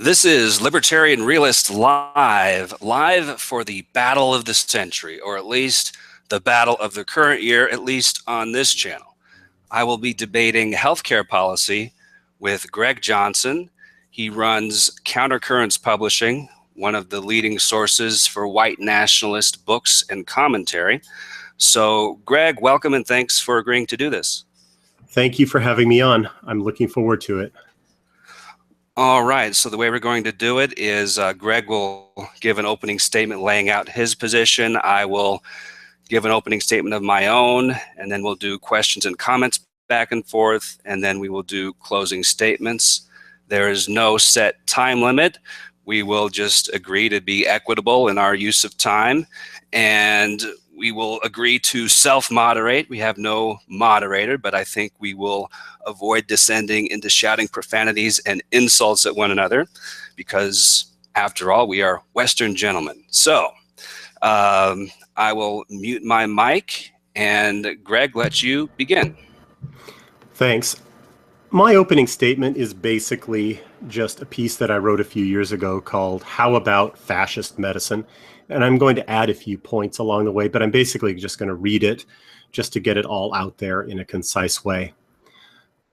This is Libertarian Realist live for the battle of the century, or at least the battle of the current year, at least on this channel. I will be debating healthcare policy with Greg Johnson. He runs Countercurrents Publishing, one of the leading sources for white nationalist books and commentary. So, Greg, welcome and thanks for agreeing to do this. Thank you for having me on. I'm looking forward to it. All right, so the way we're going to do it is Greg will give an opening statement laying out his position. I will give an opening statement of my own, and then we'll do questions and comments back and forth, and then we will do closing statements. There is no set time limit. We will just agree to be equitable in our use of time, and we will agree to self-moderate. We have no moderator, but I think we will avoid descending into shouting profanities and insults at one another because, after all, we are Western gentlemen. So I will mute my mic, and Greg, let you begin. Thanks. My opening statement is basically just a piece that I wrote a few years ago called How About Fascist Medicine? And I'm going to add a few points along the way, but I'm basically just going to read it just to get it all out there in a concise way.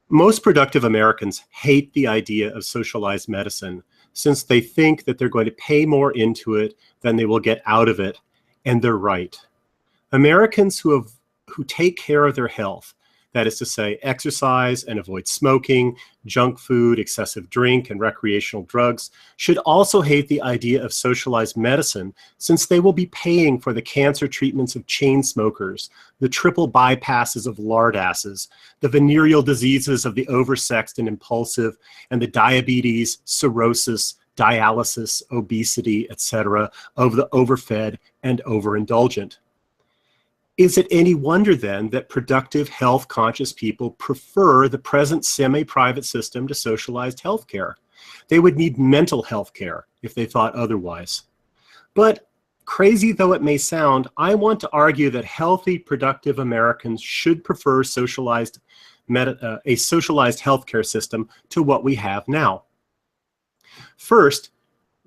Most productive Americans hate the idea of socialized medicine since they think that they're going to pay more into it than they will get out of it, and they're right. Americans who take care of their health, that is to say, exercise and avoid smoking, junk food, excessive drink, and recreational drugs, should also hate the idea of socialized medicine since they will be paying for the cancer treatments of chain smokers, the triple bypasses of lardasses, the venereal diseases of the oversexed and impulsive, and the diabetes, cirrhosis, dialysis, obesity, etc. of the overfed and overindulgent. Is it any wonder then that productive, health-conscious people prefer the present semi-private system to socialized healthcare? They would need mental health care if they thought otherwise. But crazy though it may sound, I want to argue that healthy, productive Americans should prefer a socialized healthcare system to what we have now. First,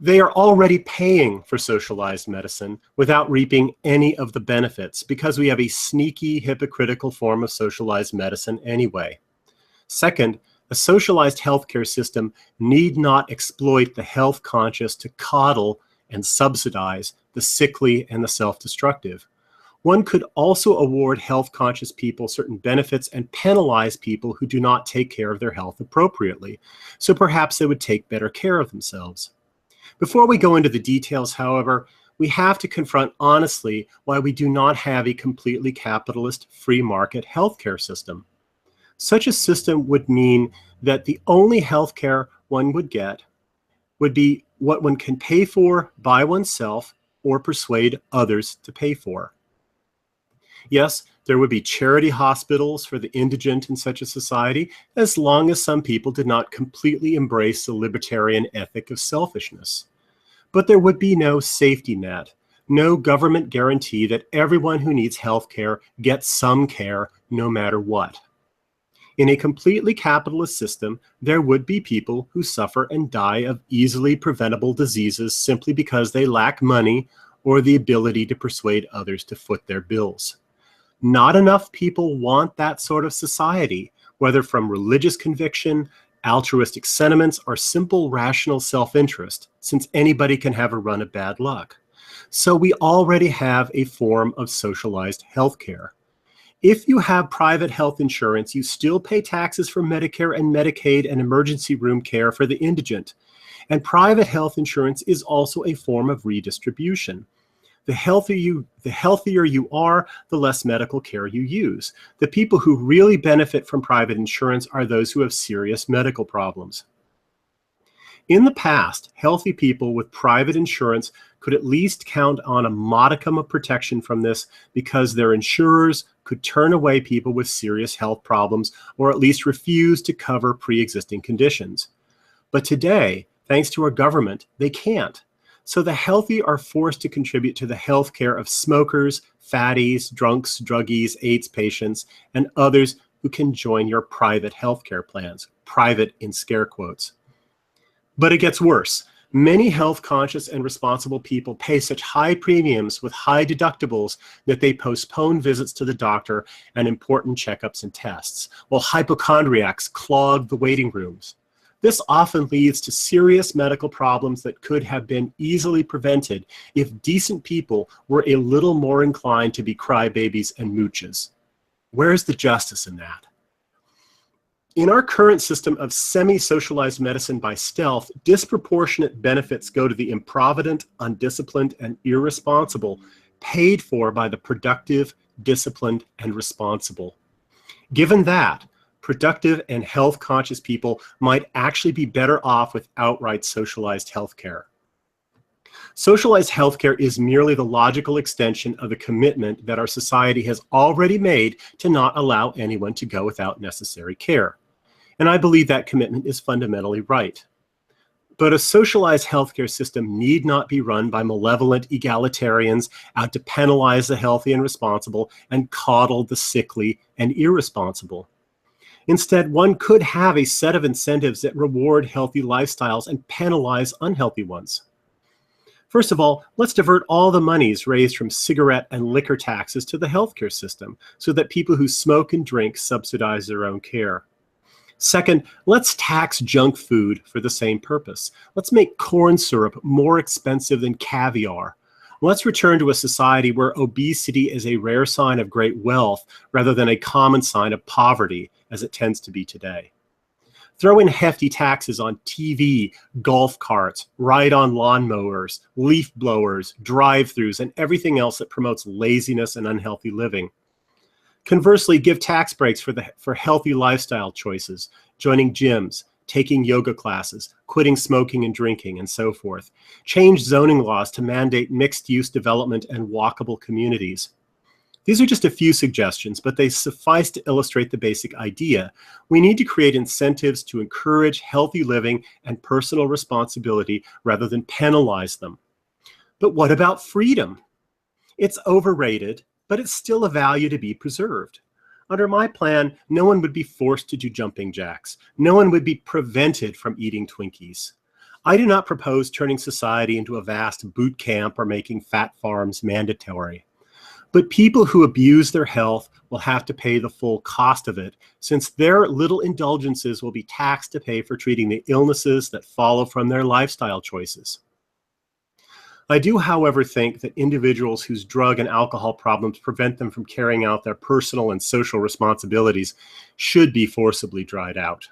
they are already paying for socialized medicine without reaping any of the benefits because we have a sneaky, hypocritical form of socialized medicine anyway. Second, a socialized healthcare system need not exploit the health-conscious to coddle and subsidize the sickly and the self-destructive. One could also award health-conscious people certain benefits and penalize people who do not take care of their health appropriately, so perhaps they would take better care of themselves. Before we go into the details, however, we have to confront honestly why we do not have a completely capitalist free market healthcare system. Such a system would mean that the only healthcare one would get would be what one can pay for by oneself or persuade others to pay for. Yes, there would be charity hospitals for the indigent in such a society, as long as some people did not completely embrace the libertarian ethic of selfishness. But there would be no safety net, no government guarantee that everyone who needs health care gets some care no matter what. In a completely capitalist system, there would be people who suffer and die of easily preventable diseases simply because they lack money or the ability to persuade others to foot their bills. Not enough people want that sort of society, whether from religious conviction, altruistic sentiments, or simple rational self-interest, since anybody can have a run of bad luck. So we already have a form of socialized healthcare. If you have private health insurance, you still pay taxes for Medicare and Medicaid and emergency room care for the indigent. And private health insurance is also a form of redistribution. The healthier you are, the less medical care you use. The people who really benefit from private insurance are those who have serious medical problems. In the past, healthy people with private insurance could at least count on a modicum of protection from this because their insurers could turn away people with serious health problems or at least refuse to cover pre-existing conditions. But today, thanks to our government, they can't. So the healthy are forced to contribute to the health care of smokers, fatties, drunks, druggies, AIDS patients, and others who can join your private health care plans, private in scare quotes. But it gets worse. Many health-conscious and responsible people pay such high premiums with high deductibles that they postpone visits to the doctor and important checkups and tests, while hypochondriacs clog the waiting rooms. This often leads to serious medical problems that could have been easily prevented if decent people were a little more inclined to be crybabies and mooches. Where's the justice in that? In our current system of semi-socialized medicine by stealth, disproportionate benefits go to the improvident, undisciplined, and irresponsible, paid for by the productive, disciplined, and responsible. Given that, productive and health-conscious people might actually be better off with outright socialized healthcare. Socialized healthcare is merely the logical extension of the commitment that our society has already made to not allow anyone to go without necessary care. And I believe that commitment is fundamentally right. But a socialized healthcare system need not be run by malevolent egalitarians out to penalize the healthy and responsible and coddle the sickly and irresponsible. Instead, one could have a set of incentives that reward healthy lifestyles and penalize unhealthy ones. First of all, let's divert all the monies raised from cigarette and liquor taxes to the healthcare system so that people who smoke and drink subsidize their own care. Second, let's tax junk food for the same purpose. Let's make corn syrup more expensive than caviar. Let's return to a society where obesity is a rare sign of great wealth rather than a common sign of poverty, as it tends to be today. Throw in hefty taxes on TV, golf carts, ride-on lawnmowers, leaf blowers, drive-thrus, and everything else that promotes laziness and unhealthy living. Conversely, give tax breaks for healthy lifestyle choices, joining gyms, taking yoga classes, quitting smoking and drinking, and so forth. Change zoning laws to mandate mixed-use development and walkable communities. These are just a few suggestions, but they suffice to illustrate the basic idea. We need to create incentives to encourage healthy living and personal responsibility rather than penalize them. But what about freedom? It's overrated, but it's still a value to be preserved. Under my plan, no one would be forced to do jumping jacks. No one would be prevented from eating Twinkies. I do not propose turning society into a vast boot camp or making fat farms mandatory. But people who abuse their health will have to pay the full cost of it, since their little indulgences will be taxed to pay for treating the illnesses that follow from their lifestyle choices. I do, however, think that individuals whose drug and alcohol problems prevent them from carrying out their personal and social responsibilities should be forcibly dried out.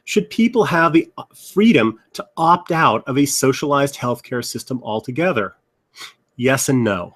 Should people have the freedom to opt out of a socialized healthcare system altogether? Yes and no.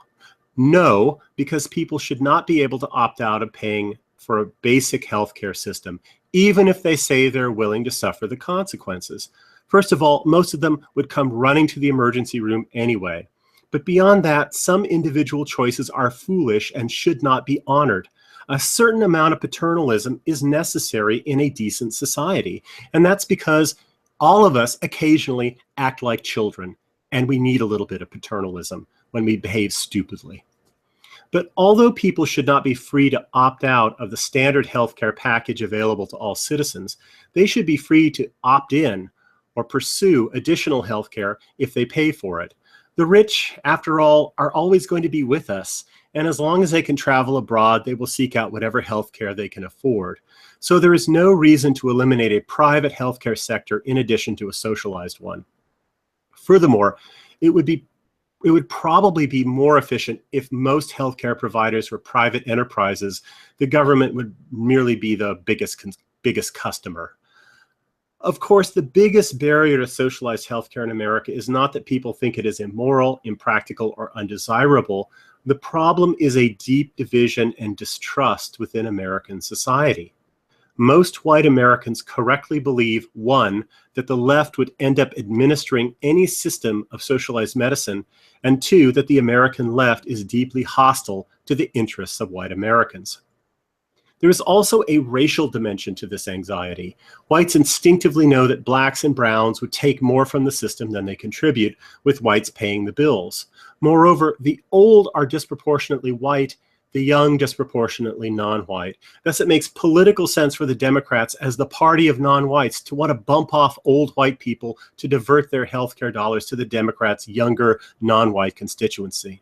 No, because people should not be able to opt out of paying for a basic healthcare system, even if they say they're willing to suffer the consequences. First of all, most of them would come running to the emergency room anyway. But beyond that, some individual choices are foolish and should not be honored. A certain amount of paternalism is necessary in a decent society. And that's because all of us occasionally act like children, and we need a little bit of paternalism when we behave stupidly. But although people should not be free to opt out of the standard healthcare package available to all citizens, they should be free to opt in or pursue additional healthcare if they pay for it. The rich, after all, are always going to be with us, and as long as they can travel abroad, they will seek out whatever healthcare they can afford. So there is no reason to eliminate a private healthcare sector in addition to a socialized one. Furthermore, it would probably be more efficient if most healthcare providers were private enterprises. The government would merely be the biggest customer. Of course, the biggest barrier to socialized healthcare in America is not that people think it is immoral, impractical, or undesirable. The problem is a deep division and distrust within American society. Most white Americans correctly believe, one, that the left would end up administering any system of socialized medicine, and two, that the American left is deeply hostile to the interests of white Americans. There is also a racial dimension to this anxiety. Whites instinctively know that blacks and browns would take more from the system than they contribute, with whites paying the bills. Moreover, the old are disproportionately white, the young disproportionately non-white. Thus, it makes political sense for the Democrats as the party of non-whites to want to bump off old white people to divert their healthcare dollars to the Democrats' younger non-white constituency.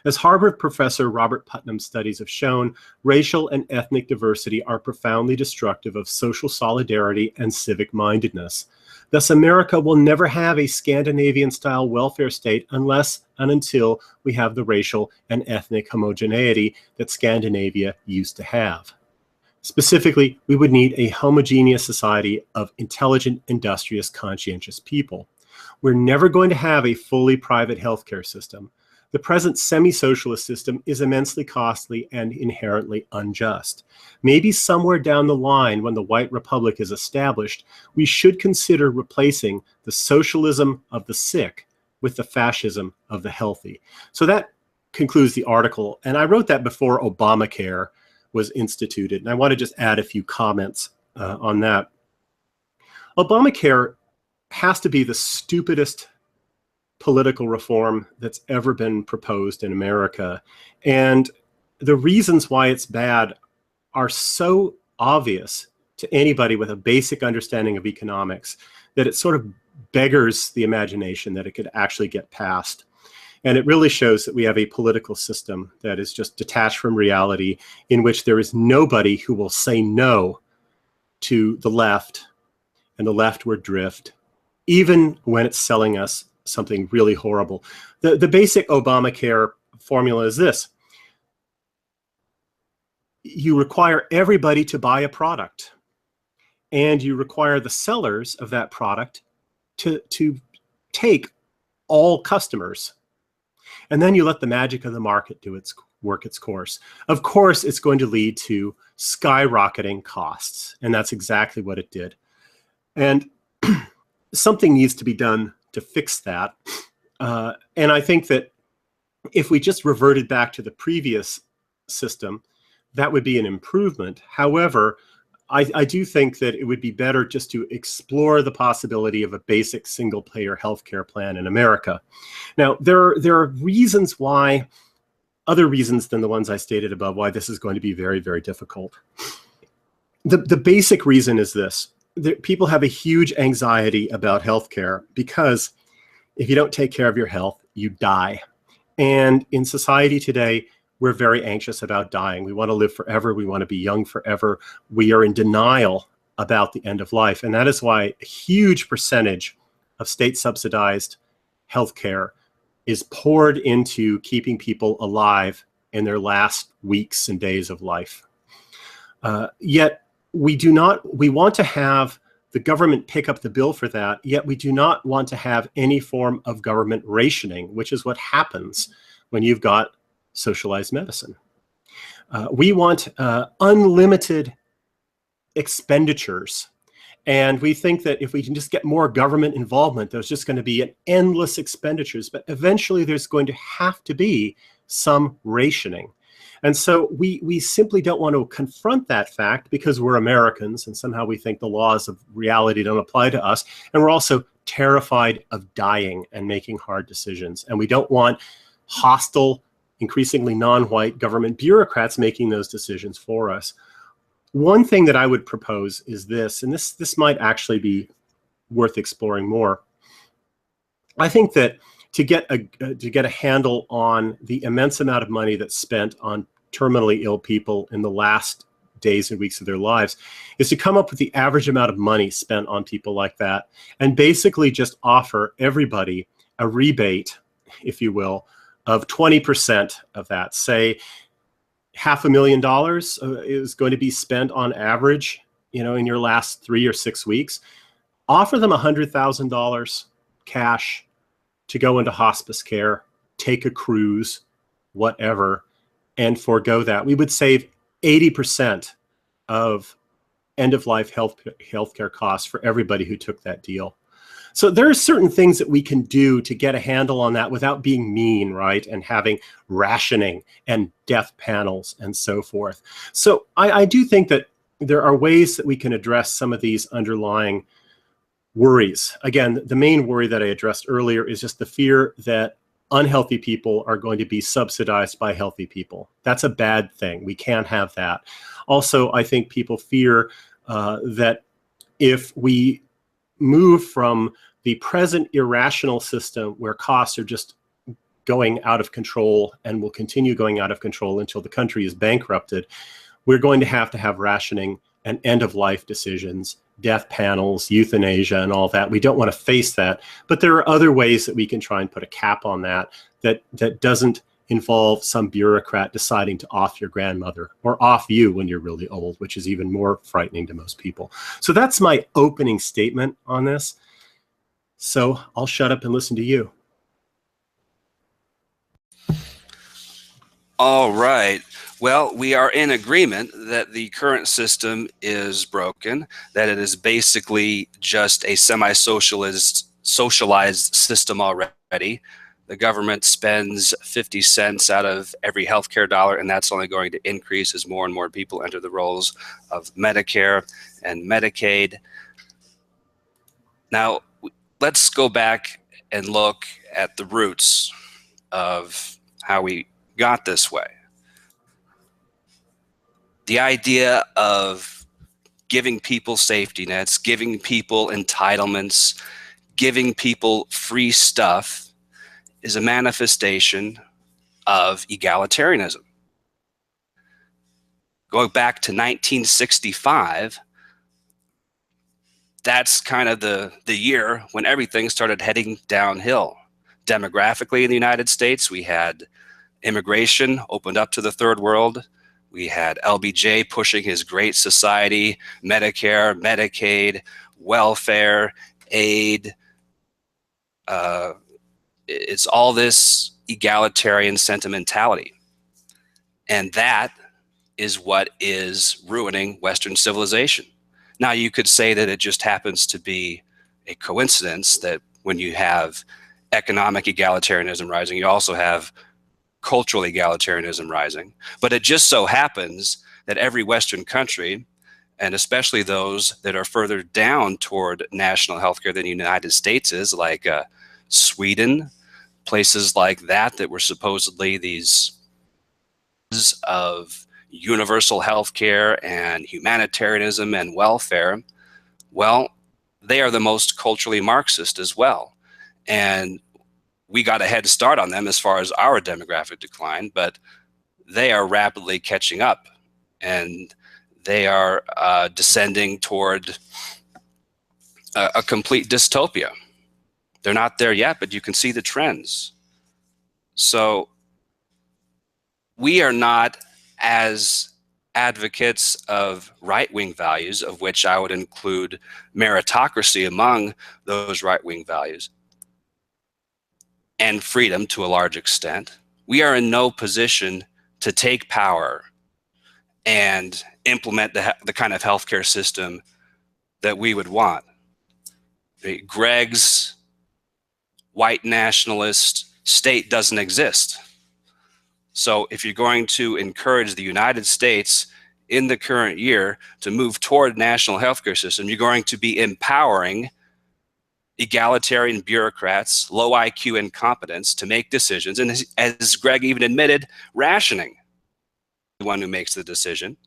As Harvard professor Robert Putnam's studies have shown, racial and ethnic diversity are profoundly destructive of social solidarity and civic mindedness. Thus, America will never have a Scandinavian-style welfare state unless and until we have the racial and ethnic homogeneity that Scandinavia used to have. Specifically, we would need a homogeneous society of intelligent, industrious, conscientious people. We're never going to have a fully private healthcare system. The present semi-socialist system is immensely costly and inherently unjust. Maybe somewhere down the line, when the white republic is established, we should consider replacing the socialism of the sick with the fascism of the healthy. So that concludes the article. And I wrote that before Obamacare was instituted. And I want to just add a few comments on that. Obamacare has to be the stupidest political reform that's ever been proposed in America. And the reasons why it's bad are so obvious to anybody with a basic understanding of economics that it sort of beggars the imagination that it could actually get passed. And it really shows that we have a political system that is just detached from reality, in which there is nobody who will say no to the left and the leftward drift, even when it's selling us something really horrible. The basic Obamacare formula is this. You require everybody to buy a product, and you require the sellers of that product to take all customers. And then you let the magic of the market do work its course. Of course, it's going to lead to skyrocketing costs, and that's exactly what it did. And something needs to be done to fix that. And I think that if we just reverted back to the previous system, that would be an improvement. However, I do think that it would be better just to explore the possibility of a basic single-payer healthcare plan in America. Now, there are reasons why, other reasons than the ones I stated above, why this is going to be very, very difficult. The basic reason is this. People have a huge anxiety about healthcare because if you don't take care of your health, you die. And in society today, we're very anxious about dying. We want to live forever. We want to be young forever. We are in denial about the end of life. And that is why a huge percentage of state-subsidized healthcare is poured into keeping people alive in their last weeks and days of life. Yet we want to have the government pick up the bill for that, yet we do not want to have any form of government rationing, which is what happens when you've got socialized medicine. We want unlimited expenditures. And we think that if we can just get more government involvement, there's just going to be an endless expenditures. But eventually there's going to have to be some rationing. And so we simply don't want to confront that fact because we're Americans and somehow we think the laws of reality don't apply to us. And we're also terrified of dying and making hard decisions. And we don't want hostile, increasingly non-white government bureaucrats making those decisions for us. One thing that I would propose is this, and this might actually be worth exploring more. I think that to get a handle on the immense amount of money that's spent on terminally ill people in the last days and weeks of their lives is to come up with the average amount of money spent on people like that and basically just offer everybody a rebate, if you will, of 20% of that. Say $500,000 is going to be spent on average, in your last 3 or 6 weeks. Offer them $100,000 cash to go into hospice care, take a cruise, whatever, and forego that. We would save 80% of end-of-life healthcare costs for everybody who took that deal. So there are certain things that we can do to get a handle on that without being mean, right? And having rationing and death panels and so forth. So I do think that there are ways that we can address some of these underlying worries. Again, the main worry that I addressed earlier is just the fear that unhealthy people are going to be subsidized by healthy people. That's a bad thing. We can't have that. Also, I think people fear that if we move from the present irrational system where costs are just going out of control and will continue going out of control until the country is bankrupted, we're going to have rationing and end-of-life decisions, death panels, euthanasia, and all that. We don't want to face that, but there are other ways that we can try and put a cap on that doesn't involve some bureaucrat deciding to off your grandmother or off you when you're really old, which is even more frightening to most people. So that's my opening statement on this. So I'll shut up and listen to you. All right. Well, we are in agreement that the current system is broken, that it is basically just a socialized system already. The government spends 50 cents out of every healthcare dollar, and that's only going to increase as more and more people enter the roles of Medicare and Medicaid. Now, let's go back and look at the roots of how we got this way. The idea of giving people safety nets, giving people entitlements, giving people free stuff is a manifestation of egalitarianism. Going back to 1965, that's kind of the year when everything started heading downhill. Demographically in the United States, we had immigration opened up to the third world. We had LBJ pushing his Great Society, Medicare, Medicaid, welfare, aid. It's all this egalitarian sentimentality. And that is what is ruining Western civilization. Now, you could say that it just happens to be a coincidence that when you have economic egalitarianism rising, you also have cultural egalitarianism rising. But it just so happens that every Western country, and especially those that are further down toward national healthcare than the United States is, like Sweden, places like that were supposedly these of universal healthcare and humanitarianism and welfare, well, they are the most culturally Marxist as well. And we got a head start on them as far as our demographic decline, but they are rapidly catching up, and they are descending toward a complete dystopia. They're not there yet, but you can see the trends. So we are not as advocates of right-wing values, of which I would include meritocracy among those right-wing values, and freedom to a large extent. We are in no position to take power and implement the kind of healthcare system that we would want. Greg's white nationalist state doesn't exist. So if you're going to encourage the United States in the current year to move toward national healthcare system, you're going to be empowering egalitarian bureaucrats, low IQ incompetence to make decisions. And as Greg even admitted, rationing the one who makes the decision.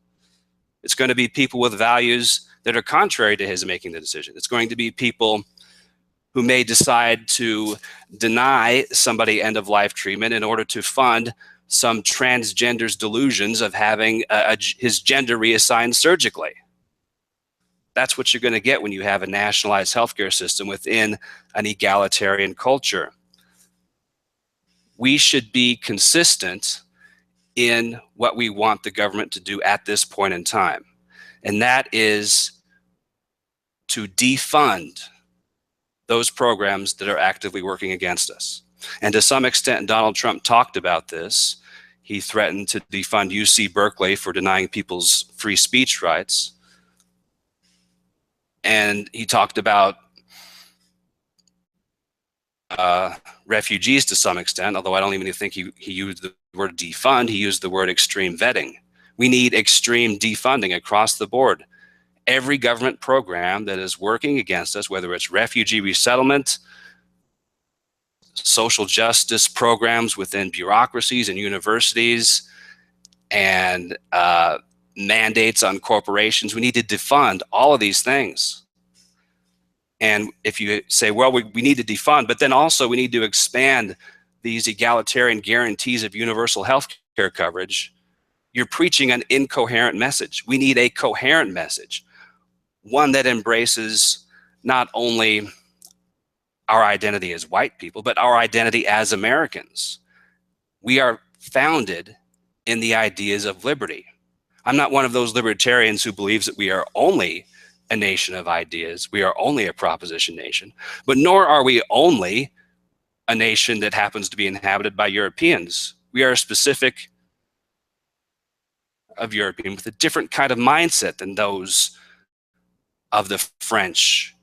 It's going to be people with values that are contrary to his making the decision. It's going to be people who may decide to deny somebody end-of-life treatment in order to fund some transgender's delusions of having his gender reassigned surgically. That's what you're going to get when you have a nationalized healthcare system within an egalitarian culture. We should be consistent in what we want the government to do at this point in time, and that is to defund those programs that are actively working against us. And to some extent, Donald Trump talked about this. He threatened to defund UC Berkeley for denying people's free speech rights. And he talked about refugees to some extent, although I don't even think he used the word defund, he used the word extreme vetting. We need extreme defunding across the board. Every government program that is working against us, whether it's refugee resettlement, social justice programs within bureaucracies and universities, and mandates on corporations. We need to defund all of these things. And if you say, well, we need to defund, but then also we need to expand these egalitarian guarantees of universal health care coverage, you're preaching an incoherent message. We need a coherent message, one that embraces not only our identity as white people, but our identity as Americans. We are founded in the ideas of liberty. I'm not one of those libertarians who believes that we are only a nation of ideas. We are only a proposition nation, but nor are we only a nation that happens to be inhabited by Europeans. We are a specific of European with a different kind of mindset than those of the French.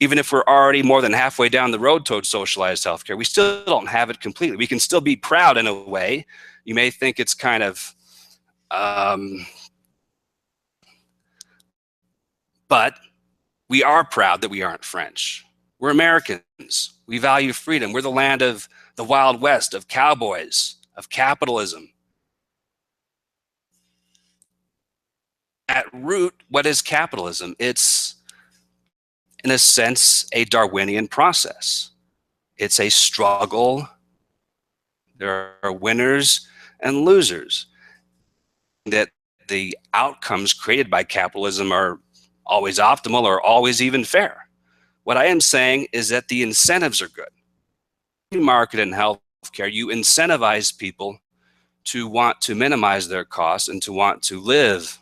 Even if we're already more than halfway down the road towards socialized healthcare, we still don't have it completely. We can still be proud in a way. You may think it's kind of, but we are proud that we aren't French. We're Americans. We value freedom. We're the land of the Wild West, of cowboys, of capitalism. At root, what is capitalism? It's, in a sense, a Darwinian process. It's a struggle. There are winners and losers. That the outcomes created by capitalism are always optimal or always even fair. What I am saying is that the incentives are good. In market and healthcare, you incentivize people to want to minimize their costs and to want to live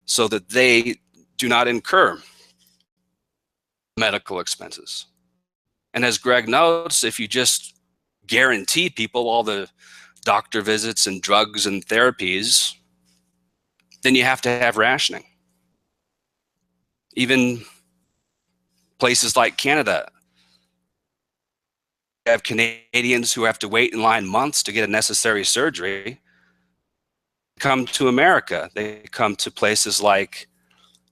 so that they do not incur medical expenses. And as Greg notes, if you just guarantee people all the doctor visits and drugs and therapies, then you have to have rationing. Even places like Canada have Canadians who have to wait in line months to get a necessary surgery. Come to America. They come to places like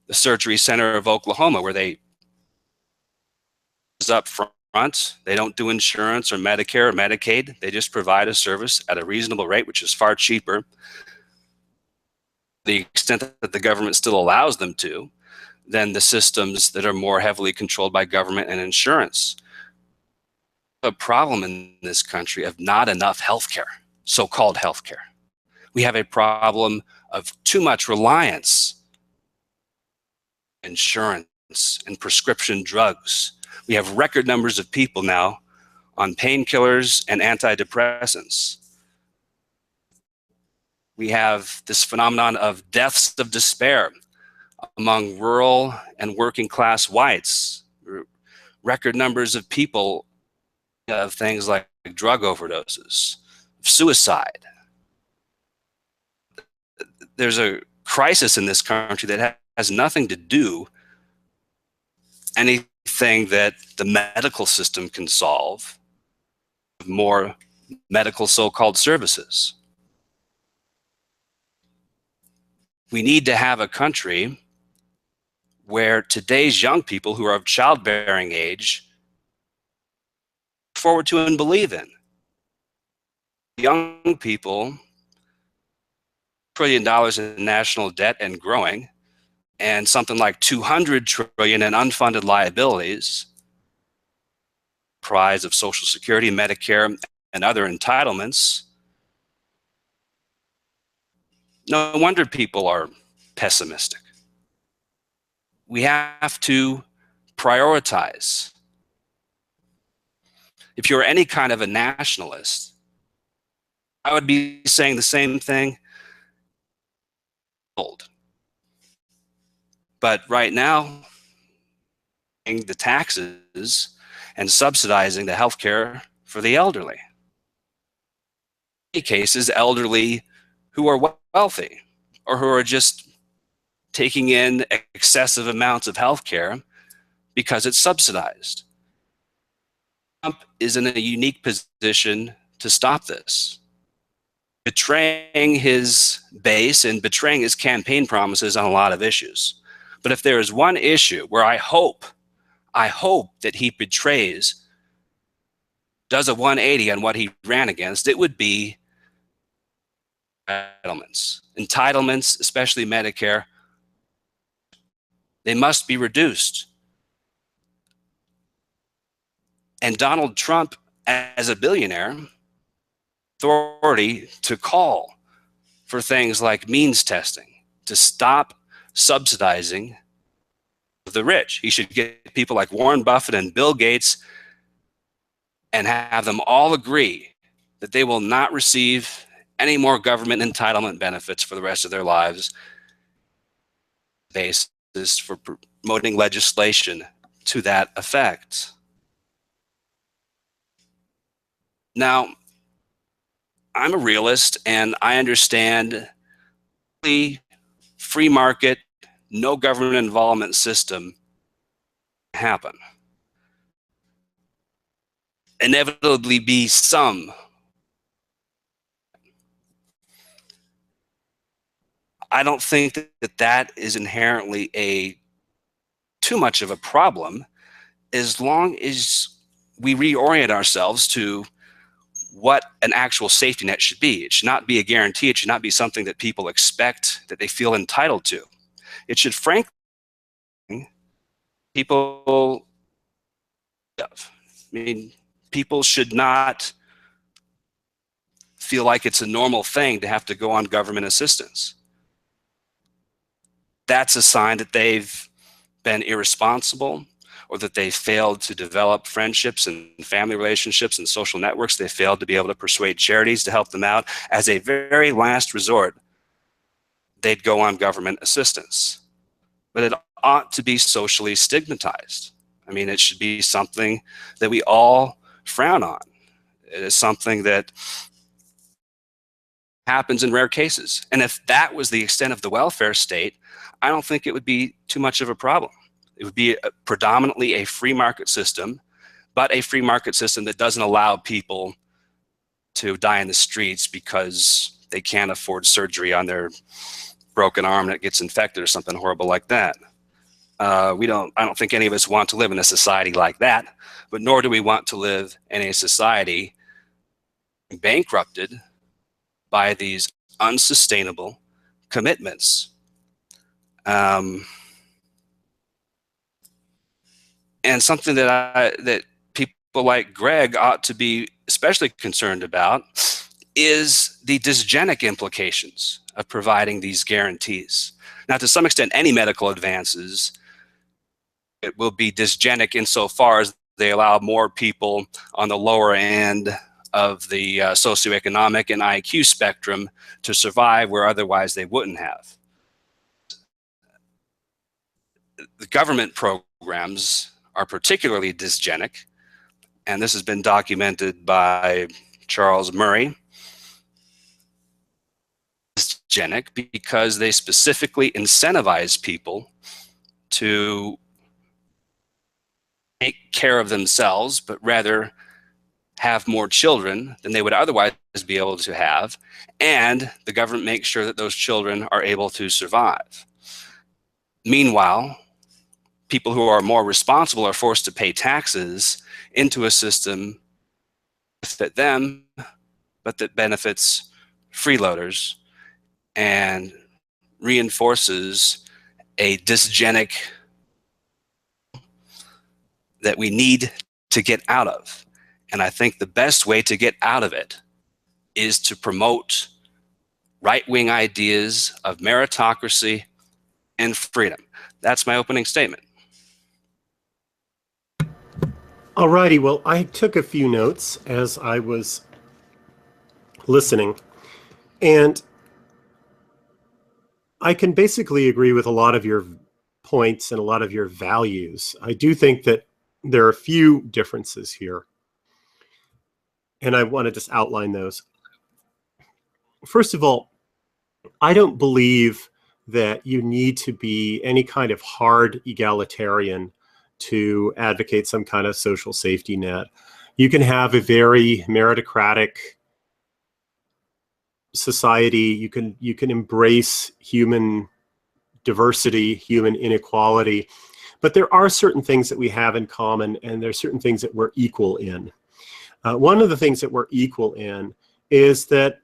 the Surgery Center of Oklahoma, where they is up front. They don't do insurance or Medicare or Medicaid. They just provide a service at a reasonable rate, which is far cheaper. The extent that the government still allows them to, than the systems that are more heavily controlled by government and insurance. A problem in this country of not enough healthcare, so-called healthcare. We have a problem of too much reliance on insurance and prescription drugs. We have record numbers of people now on painkillers and antidepressants. We have this phenomenon of deaths of despair among rural and working class whites. Record numbers of people of things like drug overdoses, suicide. There's a crisis in this country that has nothing to do anything that the medical system can solve, more medical so-called services. We need to have a country where today's young people who are of childbearing age look forward to and believe in. Young people, $1 trillion in national debt and growing, and something like $200 trillion in unfunded liabilities, prize of Social Security, Medicare, and other entitlements. No wonder people are pessimistic. We have to prioritize. If you're any kind of a nationalist, I would be saying the same thing. But right now, the taxes and subsidizing the health care for the elderly. In many cases, elderly who are wealthy or who are just taking in excessive amounts of health care because it's subsidized. Trump is in a unique position to stop this, betraying his base and betraying his campaign promises on a lot of issues. But if there is one issue where I hope I hope that he does a 180 on what he ran against, it would be entitlements. Entitlements, especially Medicare, they must be reduced. And Donald Trump, as a billionaire, authority to call for things like means testing, to stop subsidizing the rich. He should get people like Warren Buffett and Bill Gates and have them all agree that they will not receive any more government entitlement benefits for the rest of their lives. Basis for promoting legislation to that effect. Now, I'm a realist and I understand the free market, no government involvement system happen. Inevitably be some. I don't think that that is inherently too much of a problem, as long as we reorient ourselves to what an actual safety net should be. It should not be a guarantee. It should not be something that people expect, that they feel entitled to. It should, frankly, people have. I mean, people should not feel like it's a normal thing to have to go on government assistance. That's a sign that they've been irresponsible, or that they failed to develop friendships and family relationships and social networks. They failed to be able to persuade charities to help them out. As a very last resort, they'd go on government assistance. But it ought to be socially stigmatized. I mean, it should be something that we all frown on. It is something that happens in rare cases. And if that was the extent of the welfare state, I don't think it would be too much of a problem. It would be predominantly a free market system, but a free market system that doesn't allow people to die in the streets because they can't afford surgery on their broken arm that gets infected or something horrible like that. I don't think any of us want to live in a society like that, but nor do we want to live in a society bankrupted by these unsustainable commitments. And something that people like Greg ought to be especially concerned about is the dysgenic implications of providing these guarantees. Now, to some extent, any medical advances, it will be dysgenic insofar as they allow more people on the lower end of the socioeconomic and IQ spectrum to survive where otherwise they wouldn't have. The government programs are particularly dysgenic, and this has been documented by Charles Murray. Dysgenic because they specifically incentivize people to take care of themselves, but rather have more children than they would otherwise be able to have, and the government makes sure that those children are able to survive. Meanwhile, people who are more responsible are forced to pay taxes into a system that them, but that benefits freeloaders and reinforces a dysgenic that we need to get out of. And I think the best way to get out of it is to promote right-wing ideas of meritocracy and freedom. That's my opening statement. Alrighty, well, I took a few notes as I was listening, and I can basically agree with a lot of your points and a lot of your values. I do think that there are a few differences here, and I want to just outline those. First of all, I don't believe that you need to be any kind of hard egalitarian to advocate some kind of social safety net. You can have a very meritocratic society. You can embrace human diversity, human inequality, But there are certain things that we have in common, and there are certain things that we're equal in. One of the things that we're equal in is that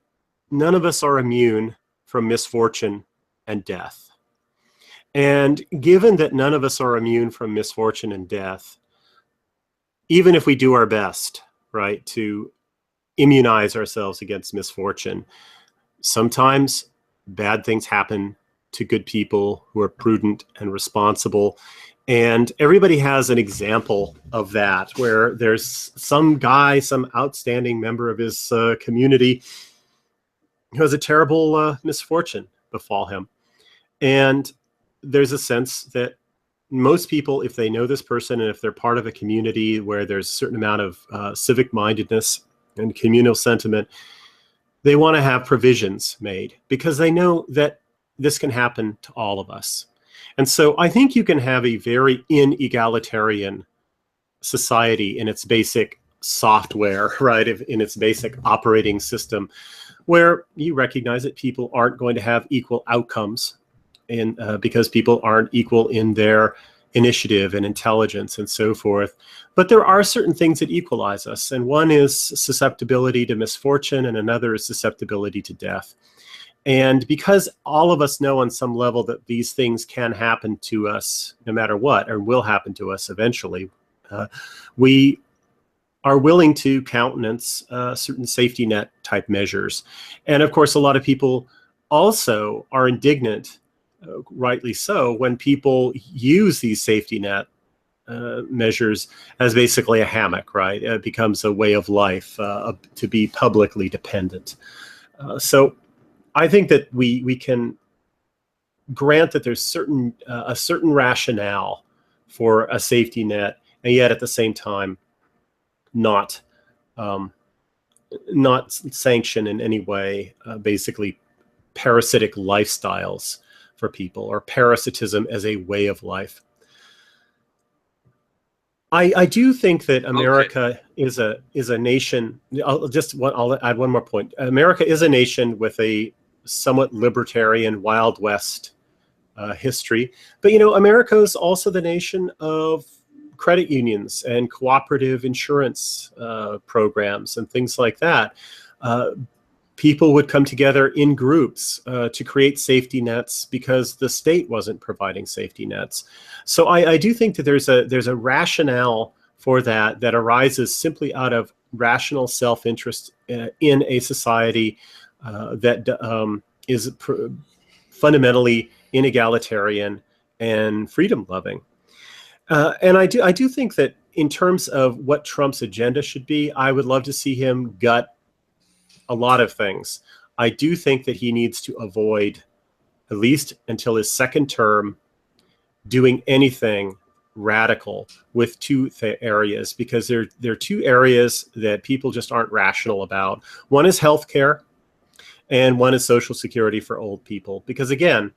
none of us are immune from misfortune and death. And given that none of us are immune from misfortune and death, even if we do our best, right, to immunize ourselves against misfortune, sometimes bad things happen to good people who are prudent and responsible. And everybody has an example of that, where there's some guy, some outstanding member of his community who has a terrible misfortune befall him. And there's a sense that most people, if they know this person and if they're part of a community where there's a certain amount of civic mindedness and communal sentiment, they want to have provisions made because they know that this can happen to all of us. And so I think you can have a very inegalitarian society in its basic software, right, in its basic operating system, where you recognize that people aren't going to have equal outcomes because people aren't equal in their initiative and intelligence and so forth. But there are certain things that equalize us, and one is susceptibility to misfortune, and another is susceptibility to death. And because all of us know on some level that these things can happen to us no matter what, or will happen to us eventually, we are willing to countenance certain safety net type measures. And of course, a lot of people also are indignant, rightly so, when people use these safety net measures as basically a hammock, right? It becomes a way of life to be publicly dependent. So I think that we can grant that there's a certain rationale for a safety net, and yet at the same time not sanction in any way basically parasitic lifestyles for people, or parasitism as a way of life. I do think that America is a nation. I'll add one more point. America is a nation with a somewhat libertarian Wild West history, but America is also the nation of credit unions and cooperative insurance programs and things like that. People would come together in groups to create safety nets because the state wasn't providing safety nets. So I do think that there's a rationale for that arises simply out of rational self-interest in a society that is fundamentally inegalitarian and freedom-loving. And I do think that in terms of what Trump's agenda should be, I would love to see him gut a lot of things. I do think that he needs to avoid, at least until his second term, doing anything radical with two areas, because there are two areas that people just aren't rational about. One is healthcare, and one is Social Security for old people. Because again,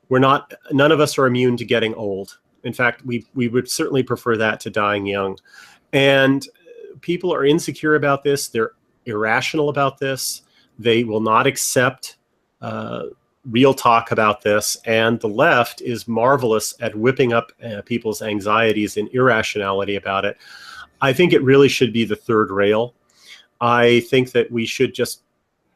none of us are immune to getting old. In fact, we would certainly prefer that to dying young. And people are insecure about this. They're irrational about this. They will not accept real talk about this. And the left is marvelous at whipping up people's anxieties and irrationality about it. I think it really should be the third rail. I think that we should just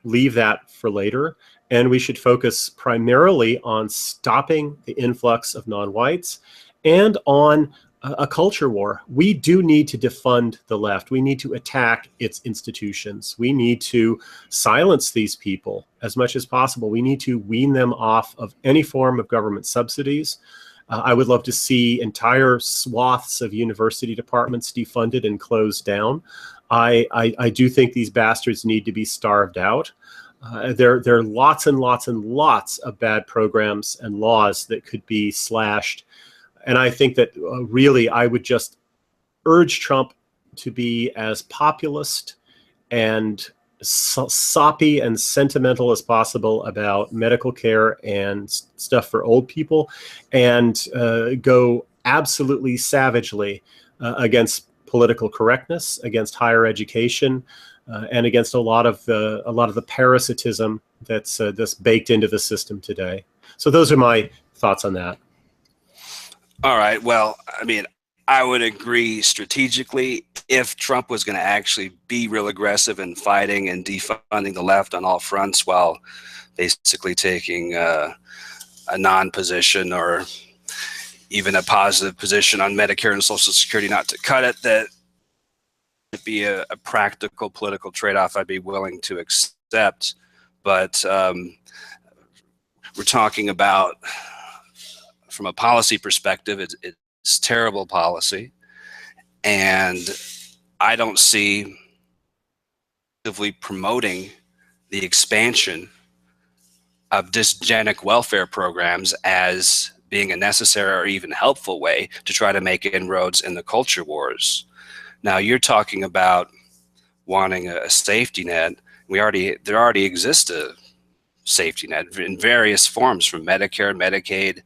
leave that for later. And we should focus primarily on stopping the influx of non-whites and on a culture war. We do need to defund the left. We need to attack its institutions. We need to silence these people as much as possible. We need to wean them off of any form of government subsidies. I would love to see entire swaths of university departments defunded and closed down. I do think these bastards need to be starved out. There are lots and lots and lots of bad programs and laws that could be slashed. And I think that really I would just urge Trump to be as populist and soppy and sentimental as possible about medical care and stuff for old people, and go absolutely savagely against political correctness, against higher education, and against a lot of the parasitism that's baked into the system today. So those are my thoughts on that. All right. Well, I mean, I would agree strategically if Trump was going to actually be real aggressive in fighting and defunding the left on all fronts while basically taking a non-position or even a positive position on Medicare and Social Security not to cut it, that would be a practical political trade-off I'd be willing to accept. But we're talking about, from a policy perspective, it's terrible policy, and I don't see actively promoting the expansion of dysgenic welfare programs as being a necessary or even helpful way to try to make inroads in the culture wars. Now, you're talking about wanting a safety net. There already exists a safety net in various forms, from Medicare, Medicaid,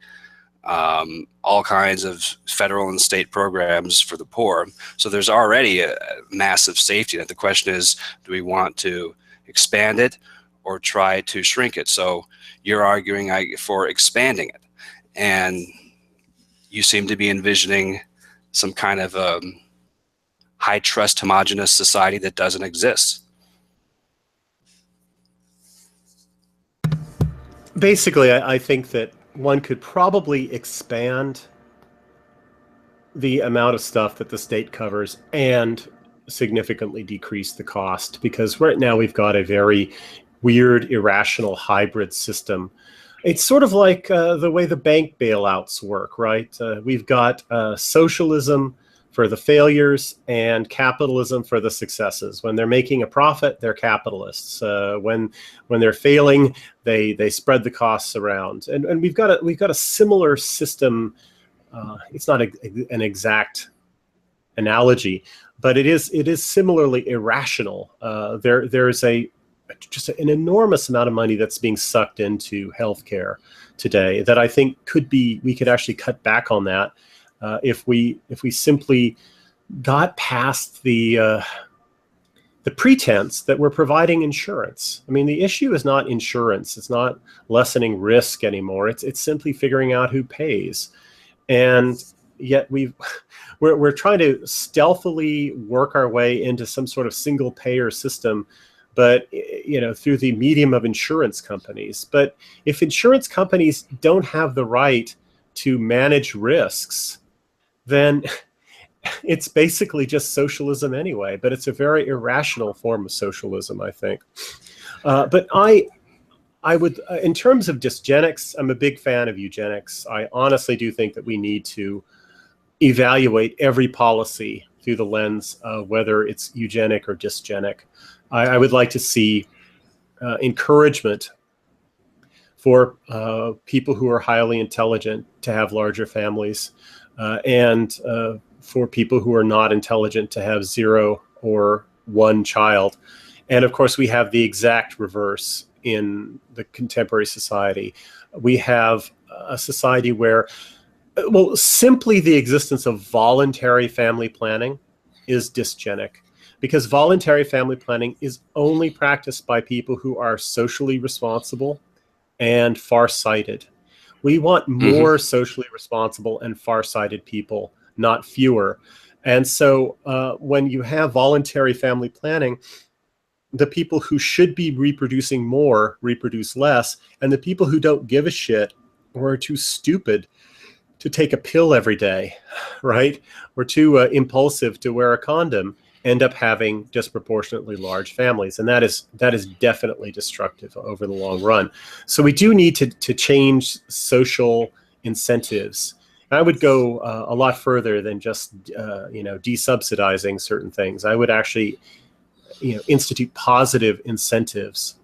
all kinds of federal and state programs for the poor. So there's already a massive safety net. The question is, do we want to expand it or try to shrink it? So you're arguing for expanding it, and you seem to be envisioning some kind of high trust homogenous society that doesn't exist. Basically, I think that one could probably expand the amount of stuff that the state covers and significantly decrease the cost, because right now we've got a very weird, irrational hybrid system. It's sort of like the way the bank bailouts work, right? We've got socialism for the failures and capitalism for the successes. When they're making a profit, they're capitalists. When they're failing, they spread the costs around. And we've got a similar system. It's not an exact analogy, but it is similarly irrational. There's just an enormous amount of money that's being sucked into healthcare today that I think we could actually cut back on that if we simply got past the pretense that we're providing insurance. I mean, the issue is not insurance. It's not lessening risk anymore. It's simply figuring out who pays. And yet we're trying to stealthily work our way into some sort of single payer system, but through the medium of insurance companies. But if insurance companies don't have the right to manage risks, then it's basically just socialism anyway. But it's a very irrational form of socialism, I think. But I would, in terms of dysgenics, I'm a big fan of eugenics. I honestly do think that we need to evaluate every policy through the lens of whether it's eugenic or dysgenic. I would like to see encouragement for people who are highly intelligent to have larger families, and for people who are not intelligent to have 0 or 1 child. And of course, we have the exact reverse in the contemporary society. We have a society where, simply the existence of voluntary family planning is dysgenic, because voluntary family planning is only practiced by people who are socially responsible and far-sighted. We want more socially responsible and far-sighted people, not fewer. And so when you have voluntary family planning, the people who should be reproducing more reproduce less, and the people who don't give a shit or are too stupid to take a pill every day, right, or too impulsive to wear a condom, end up having disproportionately large families. And that is definitely destructive over the long run. So we do need to change social incentives. I would go a lot further than just desubsidizing certain things. I would actually institute positive incentives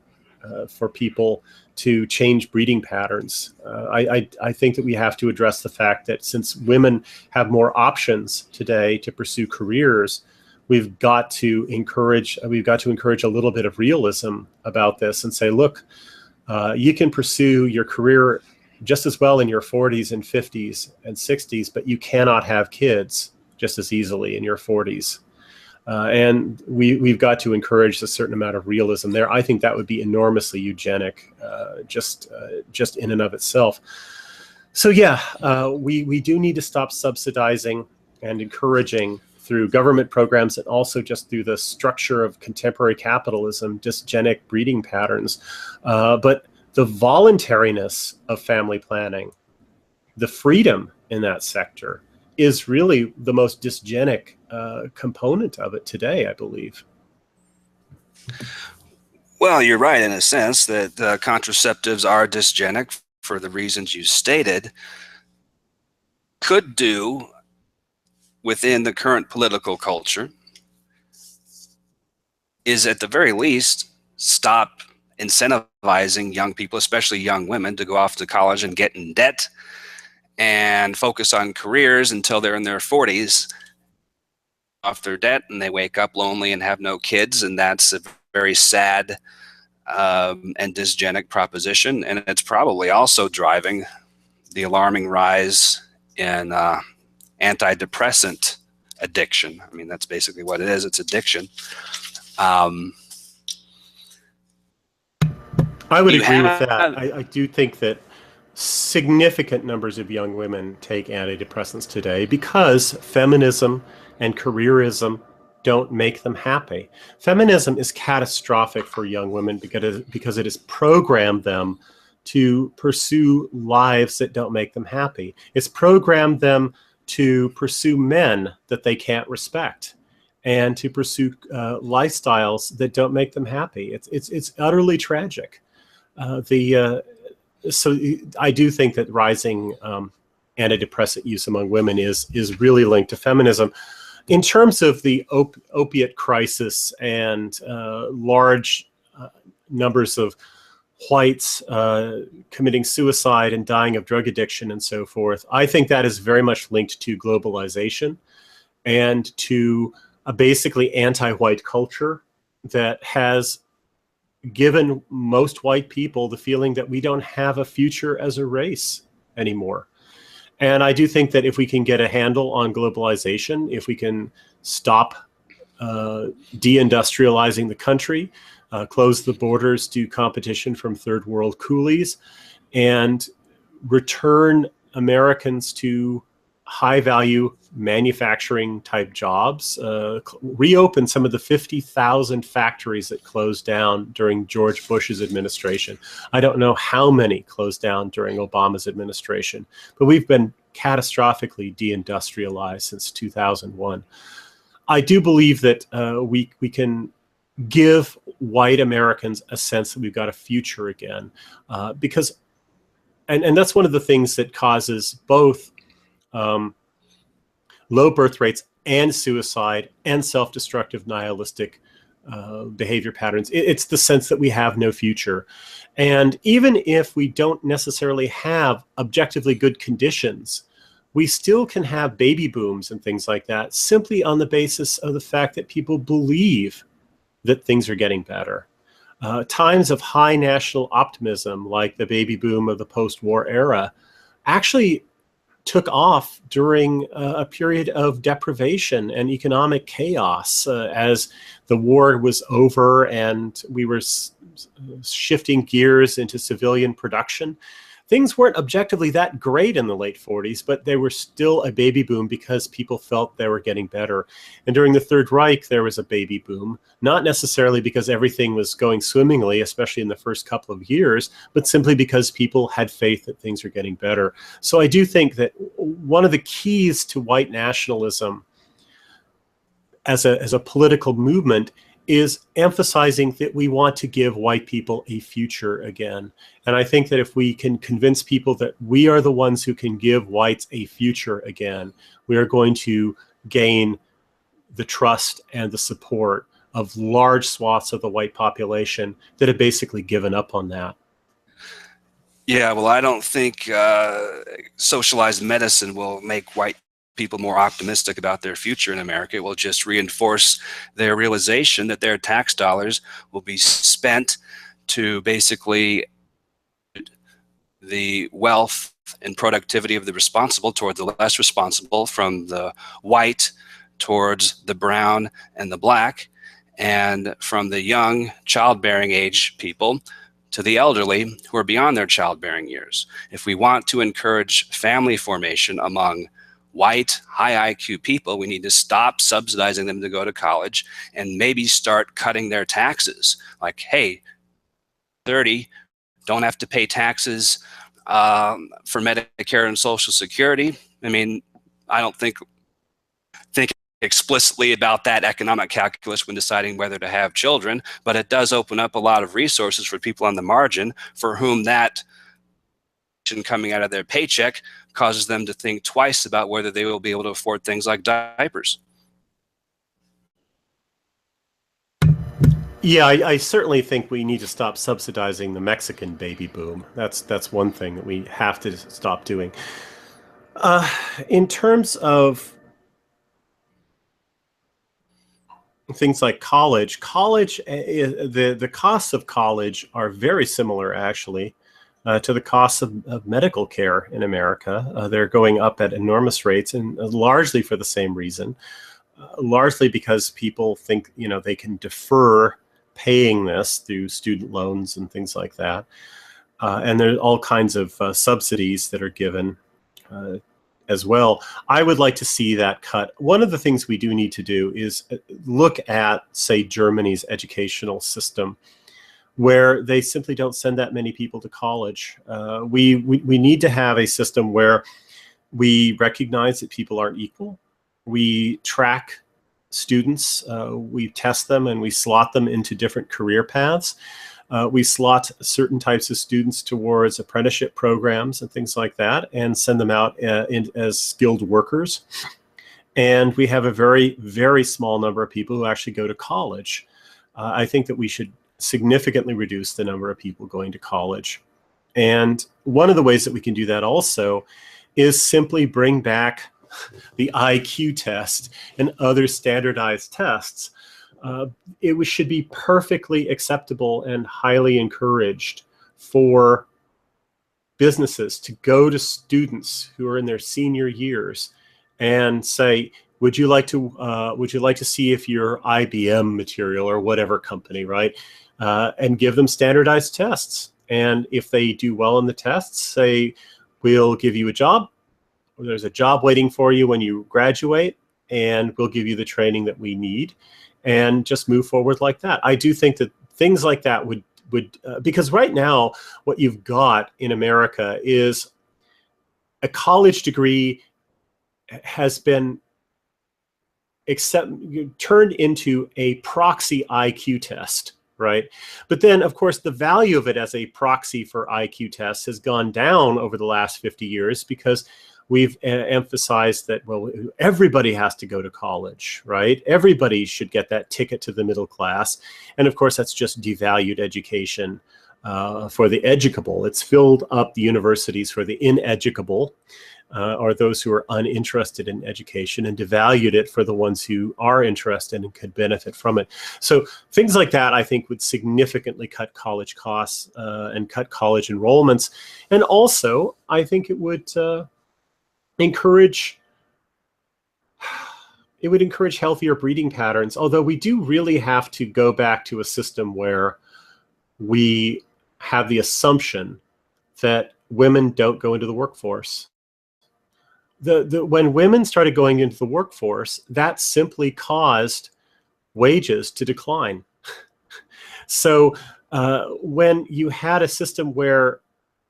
for people to change breeding patterns. I think that we have to address the fact that since women have more options today to pursue careers, we've got to encourage a little bit of realism about this and say, look, you can pursue your career just as well in your 40s and 50s and 60s, but you cannot have kids just as easily in your 40s. And we've got to encourage a certain amount of realism there. I think that would be enormously eugenic, just in and of itself. So yeah, we do need to stop subsidizing and encouraging through government programs, and also just through the structure of contemporary capitalism, dysgenic breeding patterns. But the voluntariness of family planning, the freedom in that sector, is really the most dysgenic component of it today, I believe. Well, you're right in a sense that contraceptives are dysgenic for the reasons you stated. Could do within the current political culture is at the very least stop incentivizing young people, especially young women, to go off to college and get in debt and focus on careers until they're in their 40s off their debt, and they wake up lonely and have no kids, and that's a very sad and dysgenic proposition. And it's probably also driving the alarming rise in antidepressant addiction. I mean, that's basically what it is. It's addiction. I would agree with that. I do think that significant numbers of young women take antidepressants today because feminism and careerism don't make them happy. Feminism is catastrophic for young women because it has programmed them to pursue lives that don't make them happy. It's programmed them to pursue men that they can't respect, and to pursue lifestyles that don't make them happy. It's utterly tragic. So I do think that rising antidepressant use among women is really linked to feminism. In terms of the opiate crisis and large numbers of whites committing suicide and dying of drug addiction and so forth, I think that is very much linked to globalization and to a basically anti-white culture that has given most white people the feeling that we don't have a future as a race anymore. And I do think that if we can get a handle on globalization, if we can stop deindustrializing the country, close the borders to competition from third world coolies, and return Americans to high value manufacturing type jobs, reopen some of the 50,000 factories that closed down during George Bush's administration. I don't know how many closed down during Obama's administration, but we've been catastrophically deindustrialized since 2001. I do believe that we can give white Americans a sense that we've got a future again, because, and that's one of the things that causes both low birth rates and suicide and self-destructive nihilistic behavior patterns. It's the sense that we have no future. And even if we don't necessarily have objectively good conditions, we still can have baby booms and things like that simply on the basis of the fact that people believe that things are getting better. Times of high national optimism, like the baby boom of the post-war era, actually took off during a period of deprivation and economic chaos as the war was over and we were shifting gears into civilian production. Things weren't objectively that great in the late 40s, but they were still a baby boom because people felt they were getting better. And during the Third Reich, there was a baby boom, not necessarily because everything was going swimmingly, especially in the first couple of years, but simply because people had faith that things were getting better. So I do think that one of the keys to white nationalism as a political movement is emphasizing that we want to give white people a future again. And I think that if we can convince people that we are the ones who can give whites a future again, we are going to gain the trust and the support of large swaths of the white population that have basically given up on that. Yeah, well, I don't think socialized medicine will make white people more optimistic about their future in America. It will just reinforce their realization that their tax dollars will be spent to basically the wealth and productivity of the responsible toward the less responsible, from the white towards the brown and the black, and from the young childbearing age people to the elderly who are beyond their childbearing years. If we want to encourage family formation among white, high IQ people, we need to stop subsidizing them to go to college and maybe start cutting their taxes. Like, hey, 30, don't have to pay taxes for Medicare and Social Security. I mean, I don't think explicitly about that economic calculus when deciding whether to have children, but it does open up a lot of resources for people on the margin for whom that coming out of their paycheck causes them to think twice about whether they will be able to afford things like diapers. Yeah, I certainly think we need to stop subsidizing the Mexican baby boom. That's one thing that we have to stop doing. In terms of things like college, the costs of college are very similar, actually, to the costs of medical care in America. They're going up at enormous rates, and largely for the same reason, largely because people think, you know, they can defer paying this through student loans and things like that. And there's all kinds of subsidies that are given as well. I would like to see that cut. One of the things we do need to do is look at, say, Germany's educational system, where they simply don't send that many people to college. We need to have a system where we recognize that people aren't equal. We track students, we test them, and we slot them into different career paths. We slot certain types of students towards apprenticeship programs and things like that, and send them out as skilled workers. And we have a very, very small number of people who actually go to college. I think that we should significantly reduce the number of people going to college. And one of the ways that we can do that also is simply bring back the IQ test and other standardized tests. It should be perfectly acceptable and highly encouraged for businesses to go to students who are in their senior years and say, would you like to see if you're IBM material or whatever company, right? And give them standardized tests. And if they do well in the tests, say, we'll give you a job. There's a job waiting for you when you graduate, and we'll give you the training that we need, and just move forward like that. I do think that things like that would because right now what you've got in America is a college degree has been turned into a proxy IQ test, right? But then, of course, the value of it as a proxy for IQ tests has gone down over the last 50 years because we've emphasized that, well, everybody has to go to college, right? Everybody should get that ticket to the middle class. And of course, that's just devalued education for the educable. It's filled up the universities for the ineducable, or those who are uninterested in education, and devalued it for the ones who are interested and could benefit from it. So things like that, I think, would significantly cut college costs and cut college enrollments. And also, I think it would encourage healthier breeding patterns, although we do really have to go back to a system where we have the assumption that women don't go into the workforce. When women started going into the workforce, that simply caused wages to decline. So when you had a system where,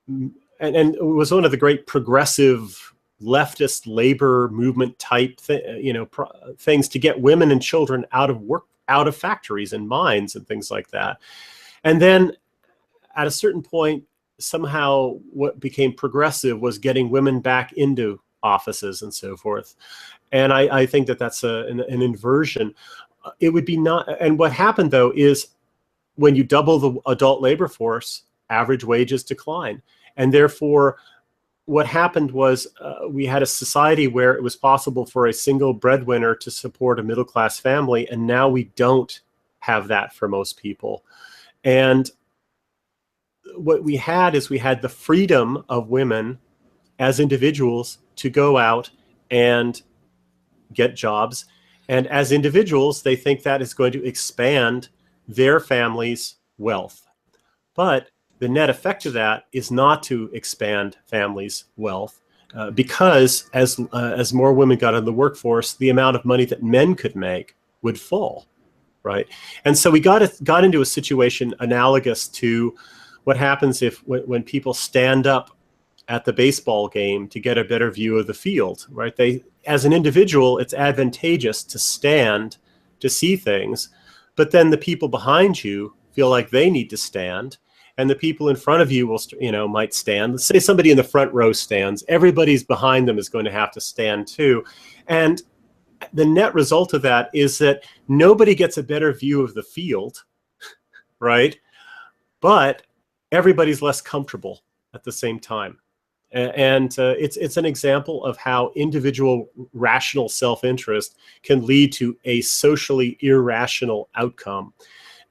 and it was one of the great progressive leftist labor movement type things to get women and children out of work, out of factories and mines and things like that. And then at a certain point, somehow what became progressive was getting women back into offices and so forth. And I think that that's an inversion. It would be not, and what happened though is when you double the adult labor force, average wages decline. And therefore, what happened was we had a society where it was possible for a single breadwinner to support a middle-class family, and now we don't have that for most people. And what we had is we had the freedom of women as individuals to go out and get jobs. And as individuals, they think that is going to expand their family's wealth. But the net effect of that is not to expand families' wealth, because as more women got in the workforce, the amount of money that men could make would fall, right? And so we got into a situation analogous to what happens when people stand up at the baseball game to get a better view of the field, right? As an individual, it's advantageous to stand to see things, but then the people behind you feel like they need to stand, and the people in front of you will, might stand. Let's say somebody in the front row stands, everybody's behind them is going to have to stand too. And the net result of that is that nobody gets a better view of the field, right? But everybody's less comfortable at the same time. And it's an example of how individual rational self-interest can lead to a socially irrational outcome.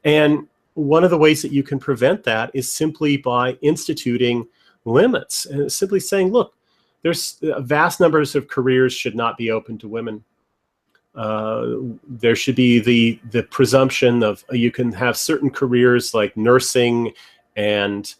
And one of the ways that you can prevent that is simply by instituting limits, and simply saying, look, there's vast numbers of careers should not be open to women. There should be the presumption of you can have certain careers like nursing and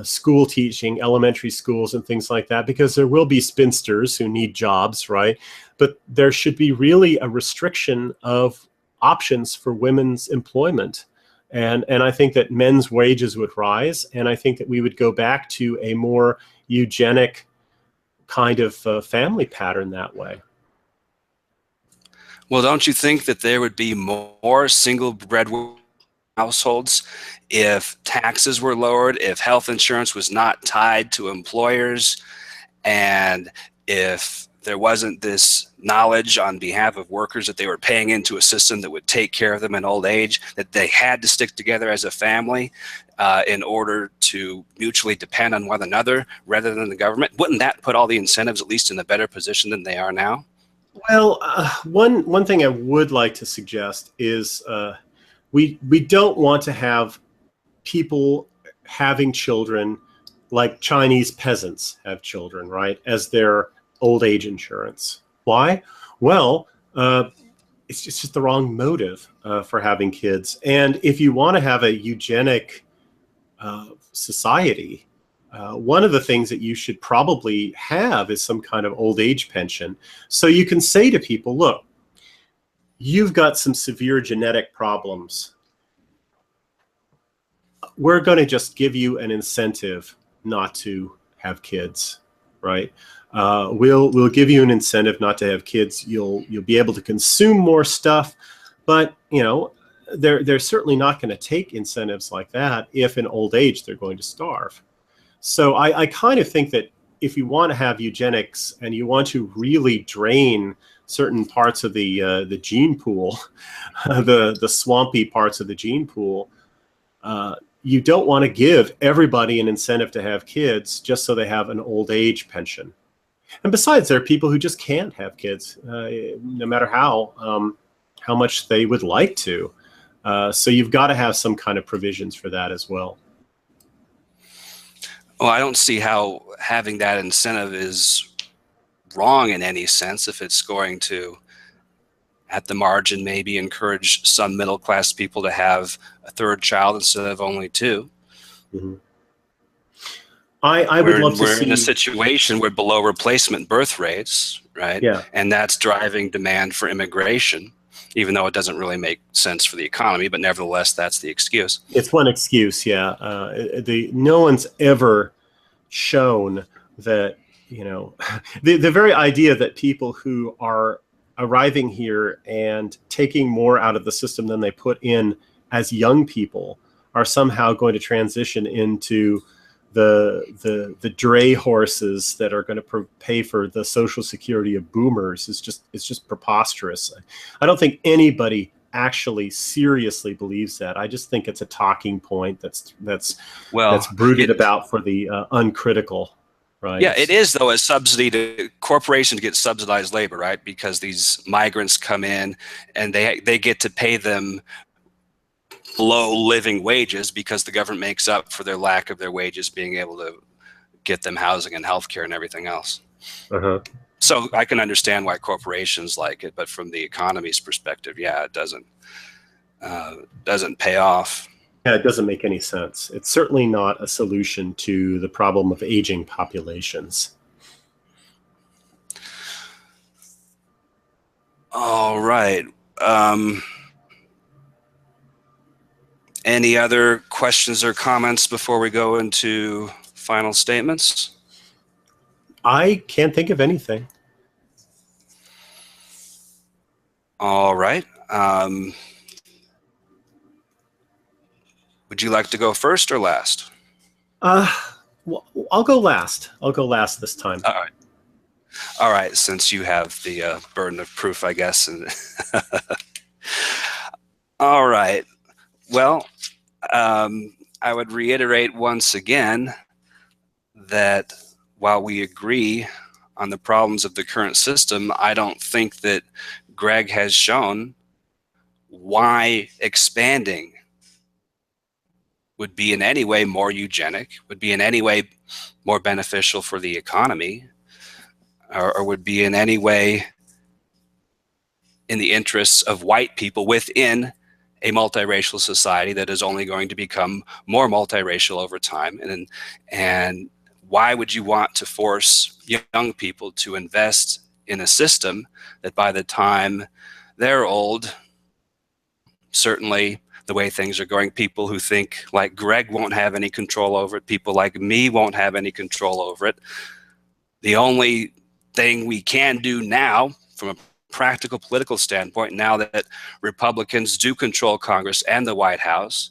school teaching, elementary schools and things like that, because there will be spinsters who need jobs, right? But there should be really a restriction of options for women's employment. And I think that men's wages would rise, and I think that we would go back to a more eugenic kind of family pattern that way. Well, don't you think that there would be more single breadwinner households if taxes were lowered, if health insurance was not tied to employers, and if there wasn't this knowledge on behalf of workers that they were paying into a system that would take care of them in old age, that they had to stick together as a family in order to mutually depend on one another rather than the government? Wouldn't that put all the incentives at least in a better position than they are now? Well, one thing I would like to suggest is we don't want to have people having children like Chinese peasants have children, right, as their old age insurance. Why? Well, it's just the wrong motive for having kids. And if you want to have a eugenic society, one of the things that you should probably have is some kind of old age pension. So you can say to people, look, you've got some severe genetic problems. We're going to just give you an incentive not to have kids, right? We'll give you an incentive not to have kids. You'll be able to consume more stuff, but they're certainly not going to take incentives like that if in old age they're going to starve. So I kind of think that if you want to have eugenics and you want to really drain certain parts of the gene pool, the swampy parts of the gene pool, you don't want to give everybody an incentive to have kids just so they have an old age pension. And besides, there are people who just can't have kids, no matter how much they would like to. So you've got to have some kind of provisions for that as well. Well, I don't see how having that incentive is wrong in any sense if it's going to, at the margin, maybe encourage some middle-class people to have a third child instead of only two. Mm-hmm. I would love to see... We're in a situation where below replacement birth rates, right? Yeah. And that's driving demand for immigration, even though it doesn't really make sense for the economy, but nevertheless, that's the excuse. It's one excuse, yeah. No one's ever shown that, the very idea that people who are arriving here and taking more out of the system than they put in as young people are somehow going to transition into the dray horses that are going to pay for the social security of boomers is just preposterous. I don't think anybody actually seriously believes that. I just think it's a talking point that's brooded about for the uncritical, right? Yeah, it is, though, a subsidy to corporations get subsidized labor, right? Because these migrants come in and they get to pay them low living wages because the government makes up for their lack of their wages being able to get them housing and healthcare and everything else. Uh-huh. So I can understand why corporations like it, but from the economy's perspective, yeah, it doesn't pay off. Yeah, it doesn't make any sense. It's certainly not a solution to the problem of aging populations. All right. Any other questions or comments before we go into final statements? I can't think of anything. All right. Would you like to go first or last? Well, I'll go last. I'll go last this time. All right. All right, since you have the burden of proof, I guess. All right. Well, I would reiterate once again that while we agree on the problems of the current system, I don't think that Greg has shown why expanding would be in any way more eugenic, would be in any way more beneficial for the economy, or would be in any way in the interests of white people within a multiracial society that is only going to become more multiracial over time. And why would you want to force young people to invest in a system that by the time they're old, certainly the way things are going, people who think like Greg won't have any control over it, people like me won't have any control over it. The only thing we can do now from a practical political standpoint, now that Republicans do control Congress and the White House,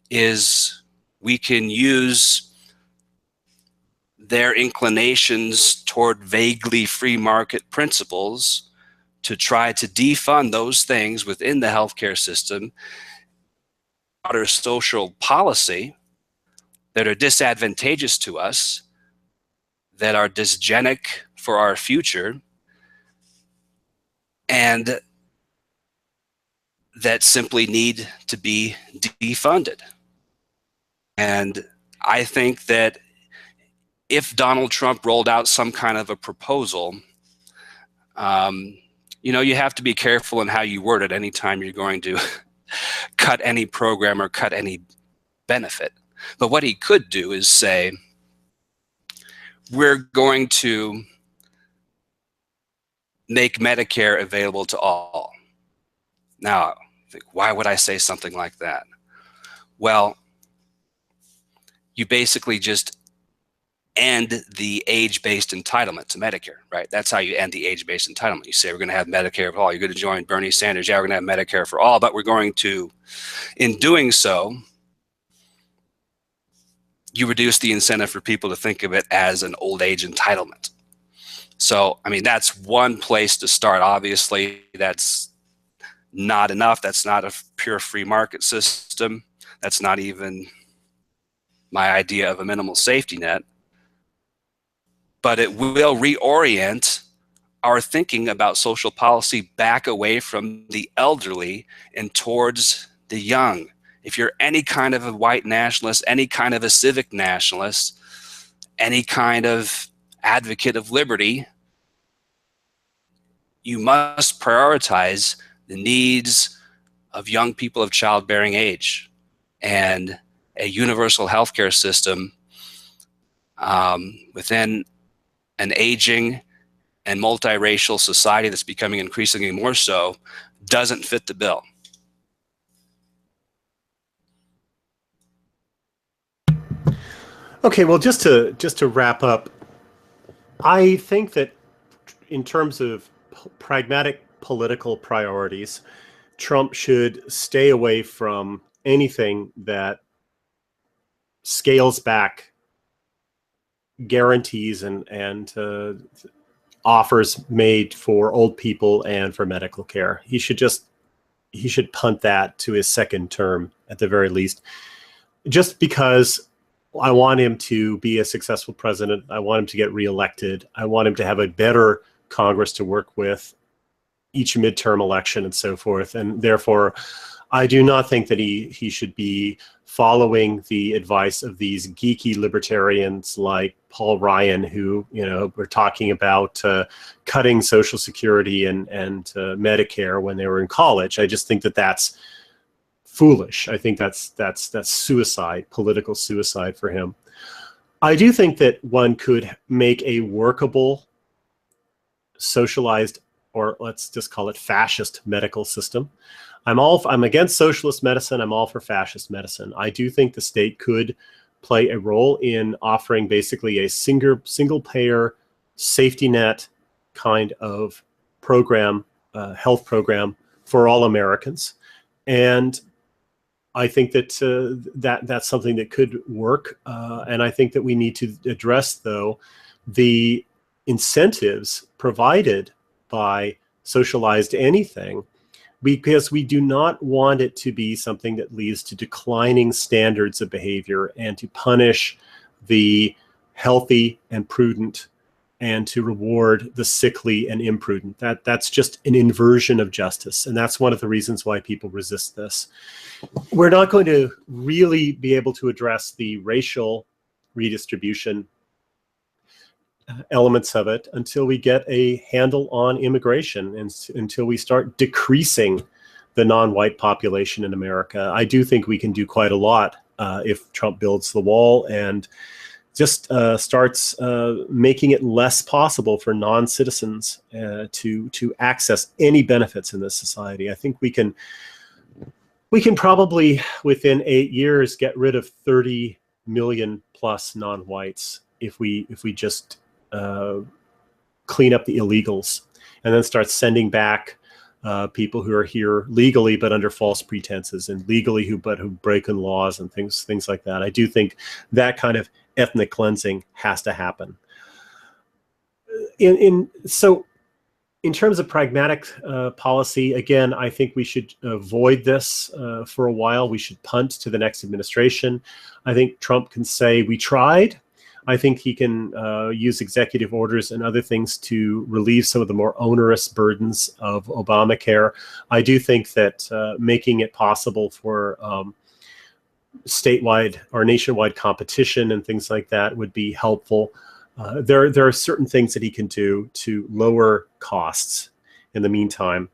is we can use their inclinations toward vaguely free market principles to try to defund those things within the healthcare system, broader social policy that are disadvantageous to us, that are dysgenic for our future, and that simply need to be defunded. And I think that if Donald Trump rolled out some kind of a proposal, you know, you have to be careful in how you word it anytime you're going to cut any program or cut any benefit. But what he could do is say, we're going to make Medicare available to all. Now, why would I say something like that? Well, you basically just end the age-based entitlement to Medicare, right? That's how you end the age-based entitlement. You say we're going to have Medicare for all. You're going to join Bernie Sanders. Yeah, we're going to have Medicare for all, but we're going to, in doing so, you reduce the incentive for people to think of it as an old age entitlement. So, I mean, that's one place to start. Obviously, that's not enough. That's not a pure free market system. That's not even my idea of a minimal safety net. But it will reorient our thinking about social policy back away from the elderly and towards the young. If you're any kind of a white nationalist, any kind of a civic nationalist, any kind of advocate of liberty, you must prioritize the needs of young people of childbearing age, and a universal healthcare system within an aging and multiracial society that's becoming increasingly more so doesn't fit the bill. Okay, well, just to wrap up, I think that in terms of pragmatic political priorities, Trump should stay away from anything that scales back guarantees and offers made for old people and for medical care. He should punt that to his second term at the very least, just because I want him to be a successful president. I want him to get reelected. I want him to have a better Congress to work with each midterm election and so forth. And therefore, I do not think that he should be following the advice of these geeky libertarians like Paul Ryan, who, you know, were talking about cutting Social Security and Medicare when they were in college. I just think that that's foolish. I think that's suicide, political suicide for him. I do think that one could make a workable, socialized, or let's just call it fascist medical system. I'm against socialist medicine. I'm all for fascist medicine. I do think the state could play a role in offering basically a single payer safety net kind of program, health program for all Americans. And I think that that's something that could work. And I think that we need to address, though, the incentives provided by socialized anything, because we do not want it to be something that leads to declining standards of behavior and to punish the healthy and prudent and to reward the sickly and imprudent. That's just an inversion of justice. And that's one of the reasons why people resist this. We're not going to really be able to address the racial redistribution elements of it until we get a handle on immigration and until we start decreasing the non-white population in America. I do think we can do quite a lot if Trump builds the wall and just starts making it less possible for non-citizens to access any benefits in this society. I think we can probably within 8 years get rid of 30 million plus non-whites if we just clean up the illegals and then start sending back people who are here legally but under false pretenses, and legally who break in laws and things like that. I do think that kind of ethnic cleansing has to happen. So in terms of pragmatic policy, again, I think we should avoid this for a while. We should punt to the next administration. I think Trump can say, we tried. I think he can use executive orders and other things to relieve some of the more onerous burdens of Obamacare. I do think that making it possible for statewide or nationwide competition and things like that would be helpful. There are certain things that he can do to lower costs in the meantime.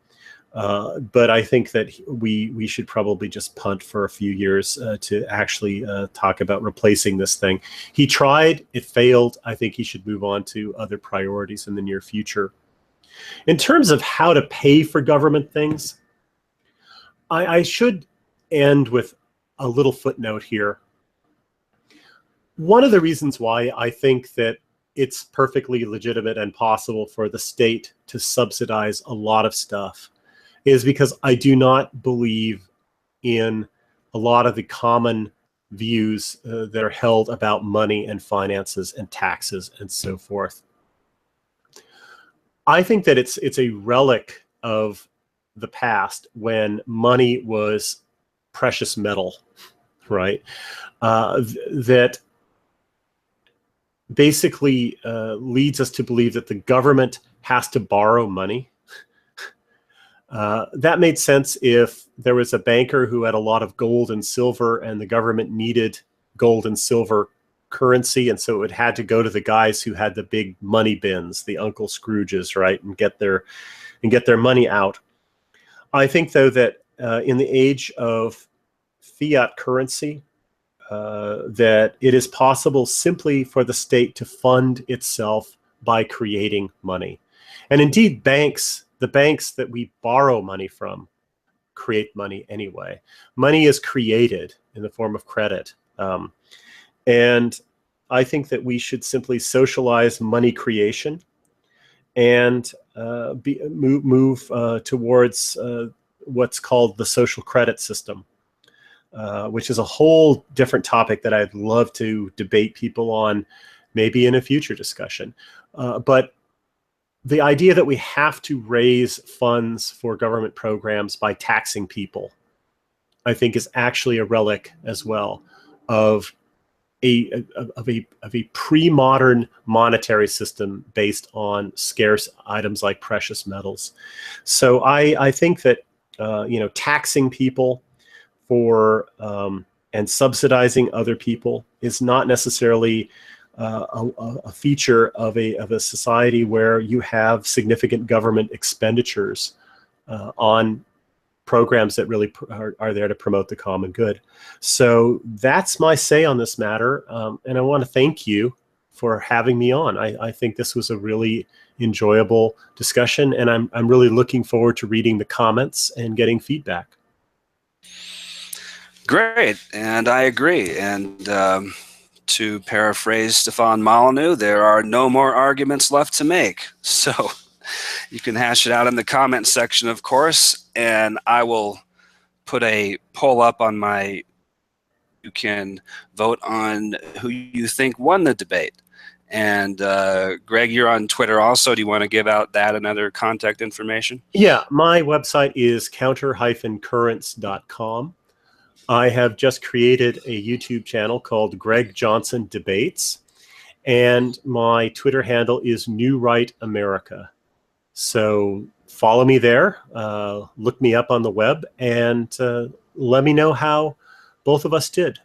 But I think that we should probably just punt for a few years to actually talk about replacing this thing. He tried, it failed. I think he should move on to other priorities in the near future. In terms of how to pay for government things, I should end with a little footnote here. One of the reasons why I think that it's perfectly legitimate and possible for the state to subsidize a lot of stuff is because I do not believe in a lot of the common views that are held about money and finances and taxes and so forth. I think that it's a relic of the past when money was precious metal, right? That basically leads us to believe that the government has to borrow money. That made sense if there was a banker who had a lot of gold and silver and the government needed gold and silver currency, and so it had to go to the guys who had the big money bins, the Uncle Scrooges, right, and get their money out. I think, though, that in the age of fiat currency, that it is possible simply for the state to fund itself by creating money. And indeed, the banks that we borrow money from create money anyway. Money is created in the form of credit. And I think that we should simply socialize money creation and move towards what's called the social credit system, which is a whole different topic that I'd love to debate people on, maybe in a future discussion. But the idea that we have to raise funds for government programs by taxing people, I think, is actually a relic as well of a pre-modern monetary system based on scarce items like precious metals. So I think that taxing people for and subsidizing other people is not necessarily a feature of a society where you have significant government expenditures on programs that really are there to promote the common good. So that's my say on this matter, and I want to thank you for having me on. I think this was a really enjoyable discussion, and I'm really looking forward to reading the comments and getting feedback. Great, and I agree. And to paraphrase Stefan Molyneux, there are no more arguments left to make. So you can hash it out in the comment section, of course, and I will put a poll up on my. You can vote on who you think won the debate. And Greg, you're on Twitter also. Do you want to give out that and other contact information? Yeah, my website is counter-currents.com. I have just created a YouTube channel called Greg Johnson Debates, and my Twitter handle is New Right America. So follow me there, look me up on the web, and let me know how both of us did.